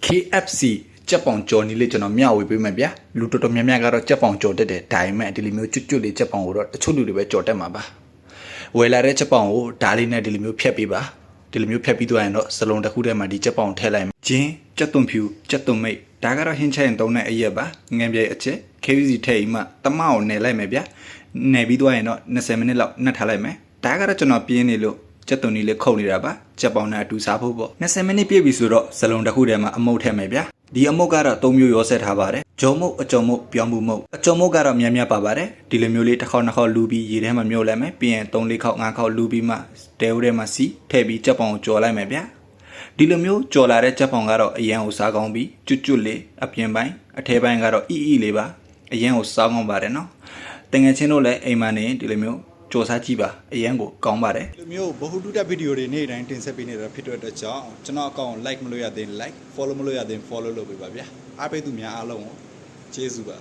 KFC ကြက်ပေါင်ကြော်နီလေးကျွန်တော်မျှဝေပေးမယ်ဗျာလူတော်တော်များများကတော့ကြက်ပေါင်ကြော်တက်တယ်ဒါပေမဲ့ဒီလိုမျိုးကျွတ်လေးကြက်ပေါင်ကိုတော့တချို့လူတွေပဲကြော်တက်မှာပါဝယ်လာတဲ့ကြက်ပေါင်ကိုဓာလေးနဲ့ဒီလိုမျိုးဖြတ်ပေးပါဒီလိုမျိုးဖြတ်ပြီးသွားရင်တော့စလုံးတစ်ခုထဲမှာဒီကြက်ပေါင်ထည့်လိုက်ဂျင်းကြက်သွန်ဖြူကြက်သွန်မိတ်ဒါကတော့ဟင်းချိုင်တုံးတဲ့အရက်ပါငန်းပြဲအချက် KFC ထည့်ပြီးမှတမအောင်နယ်လိုက်မယ်ဗျာနယ်ပြီးသွားရင်တော့20မိနစ်လောက်နှက်ထားလိုက်မယ်ဒါကတော့ကျွန်တော်ပြင်းနေလို့ကြက်သွန်ကြီးလေးခုတ်နေတာပါကြက်ပေါင်နဲ့အတူစားဖို့ပေါ့20မိနစ်ပြည့်ပြီဆိုတော့စလုံးတစ်ခုထဲမှာအမုတ်ထည့်မယ်ဗျာဒီအမုတ်ကတော့3မျိုးရောဆက်ထားပါတယ်ဂျုံမုတ်အကြုံမုတ်ပြောင်းမှုမုတ်အကြုံမုတ်ကတော့များများပါပါတယ်ဒီလိုမျိုးလေးတစ်ခေါက်နှစ်ခေါက်လူပြီးရေထဲမှာမြုပ်လိုက်မယ်ပြီးရင်3-4ခေါက်5ခေါက်လူပြီးမှတဲဦးထဲမှာစီထည့်ပြီးကြက်ပေါင်ကိုကြော်လိုက်မယ်ဗျာဒီလိုမျိုးကြော်လာတဲ့ကြက်ပေါင်ကတော့အရန်ကိုစားကောင်းပြီးကျွတ်လေးအပြင်ပိုင်းအထဲပိုင်းကတော့အီလေးပါအရန်ကိုစားကောင်းပါတယ်နော်တငယ်ချင်းတို့လည်းအိမ်မှာနေဒီလိုမျိုးကြော်စားကြည့်ပါအရန်ကိုကောင်းပါတယ်ဒီလိုမျိုးဘ ഹു တုတက်ဗီဒီယိုတွေနေ့တိုင်းတင်ဆက်ပေးနေတာဖြစ်တဲ့အတွက်ကြောင့်ကျွန်တော်အကောင့် like မလို့ရသေးရင် like follow မလို့ရသေးရင် follow လုပ်ပေးပါဗျာအားပေးသူများအားလုံးကိုကျေးဇူးပါ